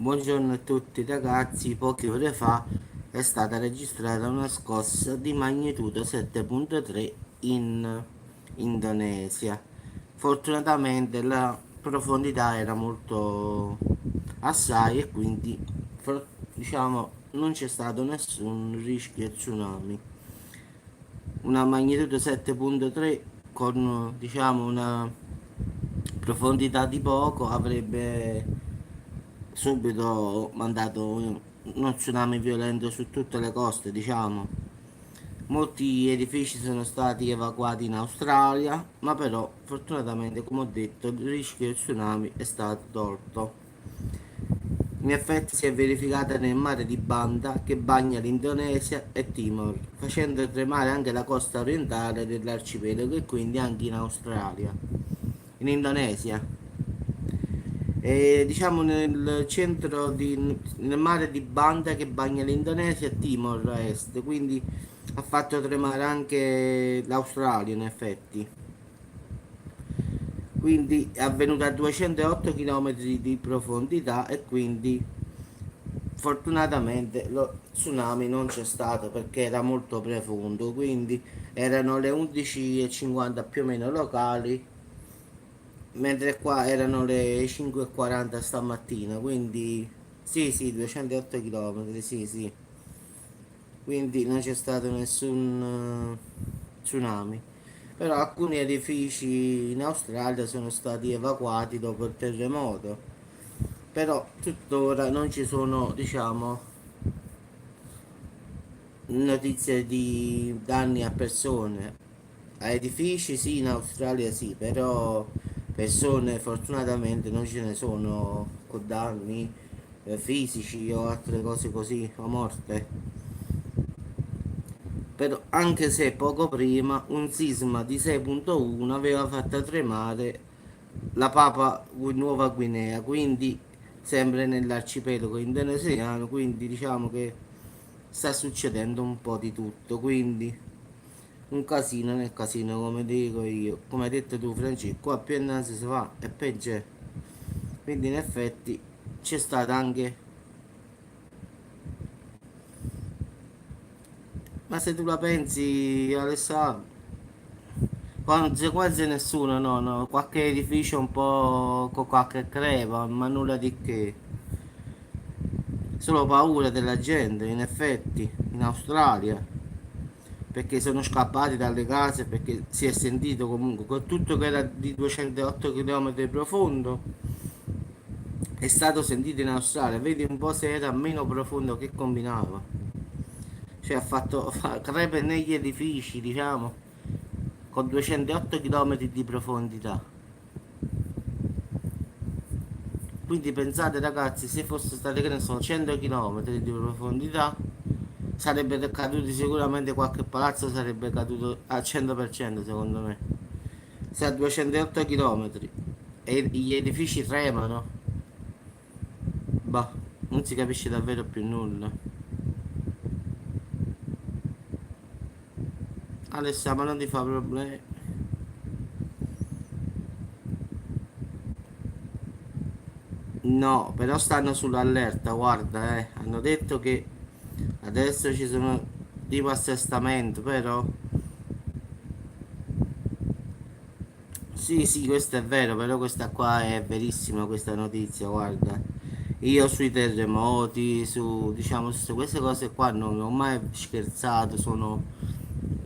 Buongiorno a tutti ragazzi, poche ore fa è stata registrata una scossa di magnitudo 7.3 in Indonesia. Fortunatamente la profondità era molto assai e quindi diciamo non c'è stato nessun rischio tsunami. Una magnitudo 7.3 con diciamo una profondità di poco avrebbe subito mandato uno tsunami violento su tutte le coste, diciamo. Molti edifici sono stati evacuati in Australia, ma però fortunatamente, come ho detto, il rischio di tsunami è stato tolto. In effetti si è verificata nel mare di Banda che bagna l'Indonesia e Timor, facendo tremare anche la costa orientale dell'arcipelago e quindi anche in Australia, in Indonesia. E, diciamo nel mare di Banda che bagna l'Indonesia e Timor a est, quindi ha fatto tremare anche l'Australia in effetti. Quindi è avvenuto a 208 km di profondità e quindi fortunatamente lo tsunami non c'è stato perché era molto profondo, quindi erano le 11:50 più o meno locali, mentre qua erano le 5:40 stamattina, quindi sì, sì, 208 km, sì, sì. Quindi non c'è stato nessun tsunami. Però alcuni edifici in Australia sono stati evacuati dopo il terremoto. Però tuttora non ci sono, diciamo, notizie di danni a persone. A edifici sì, in Australia sì, però persone fortunatamente non ce ne sono con danni fisici o altre cose così, o morte. Però, anche se poco prima un sisma di 6.1 aveva fatto tremare la Nuova Guinea, quindi sempre nell'arcipelago indonesiano, quindi diciamo che sta succedendo un po' di tutto, quindi un casino nel casino come dico io, come hai detto tu Francesco, qua più innanzi si va e peggio è. Quindi in effetti c'è stata anche, ma se tu la pensi Alessandro, quasi, quasi nessuno, no, no, qualche edificio un po' con qualche crepa, ma nulla di che. Solo paura della gente, in effetti, in Australia, perché sono scappati dalle case, perché si è sentito comunque, con tutto che era di 208 km profondo, è stato sentito in Australia, vedi un po' se era meno profondo che combinava. Cioè ha fatto crepe negli edifici, diciamo, con 208 km di profondità. Quindi pensate ragazzi, se fosse state che ne so 100 km di profondità, sarebbe caduto sicuramente qualche palazzo, sarebbe caduto al 100% secondo me. Se a 208 km e gli edifici tremano, bah, non si capisce davvero più nulla. Alessà, ma non ti fa problemi? No, però stanno sull'allerta, guarda, hanno detto che adesso ci sono tipo assestamento, però sì, sì, questo è vero, però questa qua è verissima questa notizia, guarda. Io sui terremoti, su diciamo su queste cose qua non ho mai scherzato,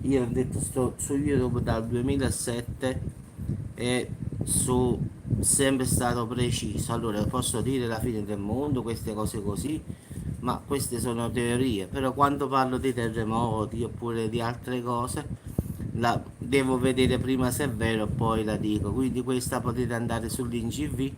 io ho detto sto su YouTube dal 2007 e su sempre stato preciso. Allora, posso dire la fine del mondo, queste cose così, ma queste sono teorie. Però quando parlo di terremoti oppure di altre cose, devo vedere prima se è vero, poi la dico. Quindi questa potete andare sull'INCV,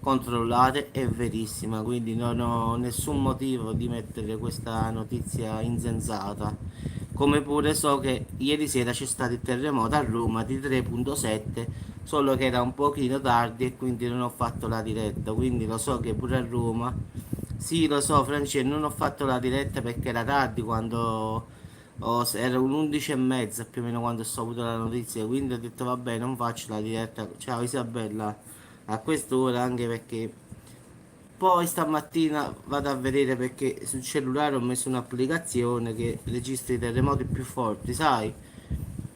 controllate, è verissima. Quindi non ho nessun motivo di mettere questa notizia insensata. Come pure so che ieri sera c'è stato il terremoto a Roma di 3.7, solo che era un pochino tardi e quindi non ho fatto la diretta. Quindi lo so che pure a Roma, sì lo so Francesco, non ho fatto la diretta perché era tardi quando era un 11 e mezza più o meno quando ho saputo la notizia, quindi ho detto vabbè non faccio la diretta. Ciao Isabella, a quest'ora anche perché poi stamattina vado a vedere perché sul cellulare ho messo un'applicazione che registra i terremoti più forti, sai?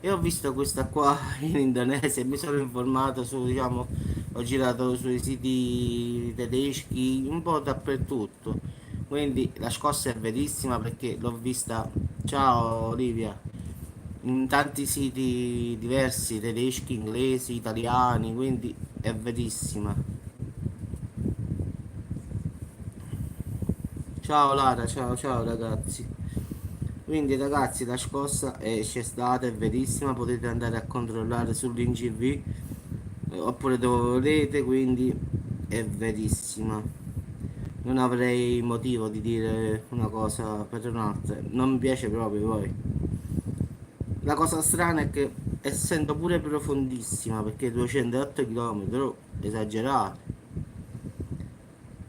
E ho visto questa qua in Indonesia e mi sono informato su, diciamo, ho girato sui siti tedeschi, un po' dappertutto. Quindi la scossa è verissima perché l'ho vista, ciao Olivia, in tanti siti diversi, tedeschi, inglesi, italiani, quindi è verissima. Ciao Lara, ciao ciao ragazzi. Quindi ragazzi la scossa c'è stata, è verissima, potete andare a controllare sull'INGV oppure dove volete, quindi è verissima. Non avrei motivo di dire una cosa per un'altra, non mi piace proprio poi. La cosa strana è che essendo pure profondissima, perché 208 km, esagerato.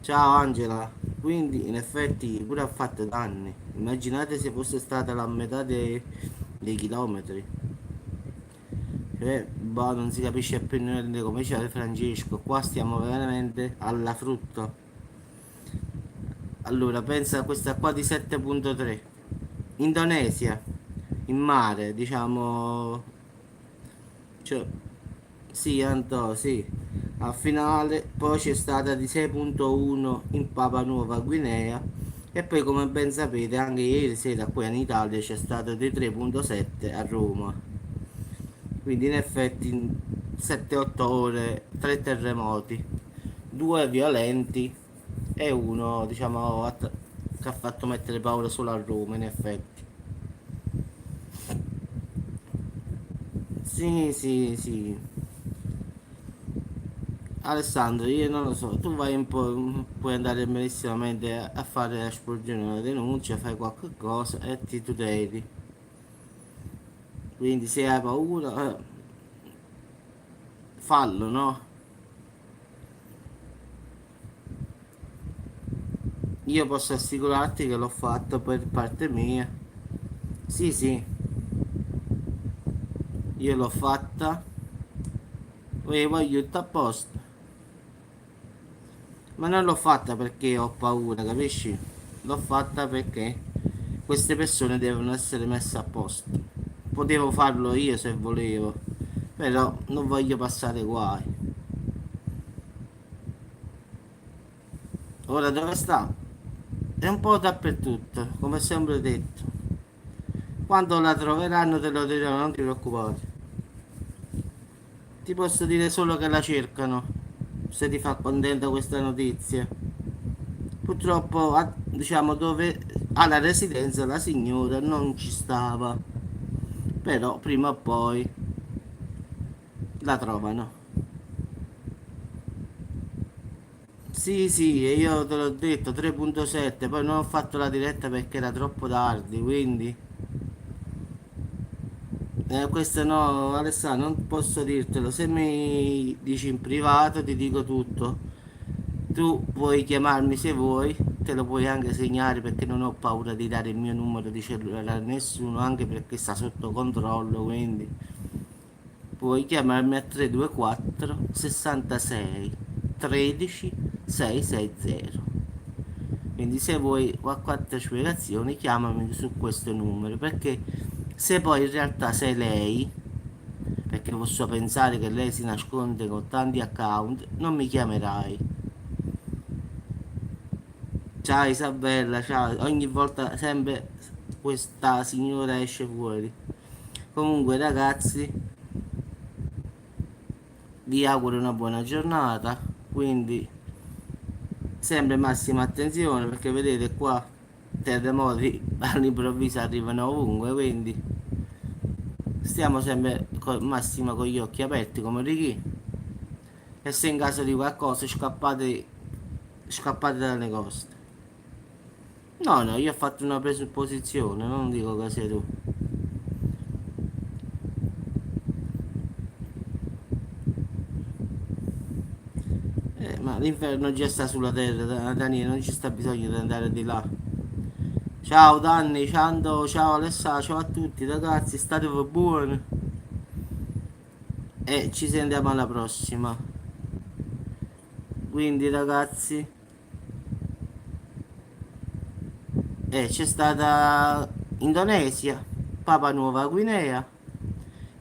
Ciao Angela, quindi in effetti pure ha fatto danni. Immaginate se fosse stata la metà dei chilometri. Cioè, boh, non si capisce più niente come diceva Francesco. Qua stiamo veramente alla frutta. Allora, pensa a questa qua di 7.3. Indonesia, in mare, diciamo. Cioè, sì, Anto, sì. A finale, poi c'è stata di 6.1 in Papua Nuova Guinea. E poi, come ben sapete, anche ieri sera qui in Italia c'è stato di 3.7 a Roma. Quindi in effetti in 7-8 ore 3 terremoti, due violenti e uno diciamo che ha fatto mettere paura solo a Roma in effetti. Sì, sì, sì. Alessandro, io non lo so, tu vai un po', puoi andare benissimamente a fare a sporgere una denuncia, fai qualche cosa e ti tuteli. Quindi se hai paura, fallo, no? Io posso assicurarti che l'ho fatto per parte mia. Sì, sì, io l'ho fatta e voglio tutto a posto. Ma non l'ho fatta perché ho paura, capisci? L'ho fatta perché queste persone devono essere messe a posto. Potevo farlo io se volevo, però non voglio passare guai. Ora dove sta? È un po' dappertutto, come sempre detto. Quando la troveranno te lo diranno, non ti preoccupare. Ti posso dire solo che la cercano, se ti fa contenta questa notizia. Purtroppo, diciamo, dove ha la residenza la signora non ci stava, però prima o poi la trovano. Sì, sì, e io te l'ho detto 3.7, poi non ho fatto la diretta perché era troppo tardi, quindi questo no, Alessandro, non posso dirtelo. Se mi dici in privato ti dico tutto. Tu puoi chiamarmi se vuoi, te lo puoi anche segnare perché non ho paura di dare il mio numero di cellulare a nessuno, anche perché sta sotto controllo, quindi puoi chiamarmi a 324 66 13 660. Quindi se vuoi qualche altra spiegazione chiamami su questo numero, perché se poi in realtà sei lei, perché posso pensare che lei si nasconde con tanti account, non mi chiamerai. Ciao Isabella, ciao. Ogni volta sempre questa signora esce fuori. Comunque ragazzi, vi auguro una buona giornata, quindi sempre massima attenzione perché vedete qua terremoti all'improvviso arrivano ovunque, quindi stiamo sempre con massima con gli occhi aperti come Ricky e se in caso di qualcosa scappate dalle coste. No, no, io ho fatto una presupposizione, non dico che sei tu. Ma l'inferno già sta sulla terra, Daniele, non ci sta bisogno di andare di là. Ciao Danni, ciao Alessà, ciao a tutti ragazzi, state buoni e ci sentiamo alla prossima. Quindi ragazzi, c'è stata Indonesia, Papua Nuova Guinea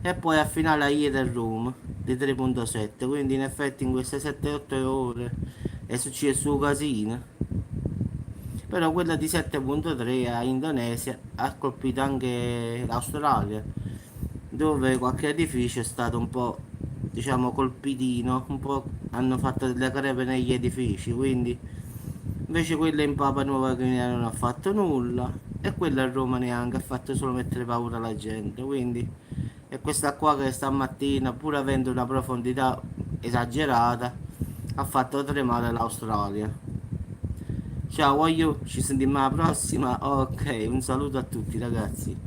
e poi a finale ieri a Roma di 3.7, quindi in effetti in queste 7-8 ore è successo un casino. Però quella di 7.3 a Indonesia ha colpito anche l'Australia, dove qualche edificio è stato un po', diciamo, colpitino, un po' hanno fatto delle crepe negli edifici, quindi invece quella in Papua Nuova Guinea non ha fatto nulla e quella a Roma neanche, ha fatto solo mettere paura alla gente, quindi è questa qua che stamattina, pur avendo una profondità esagerata, ha fatto tremare l'Australia. Ciao, voglio, ci sentiamo alla prossima. Ok, un saluto a tutti ragazzi.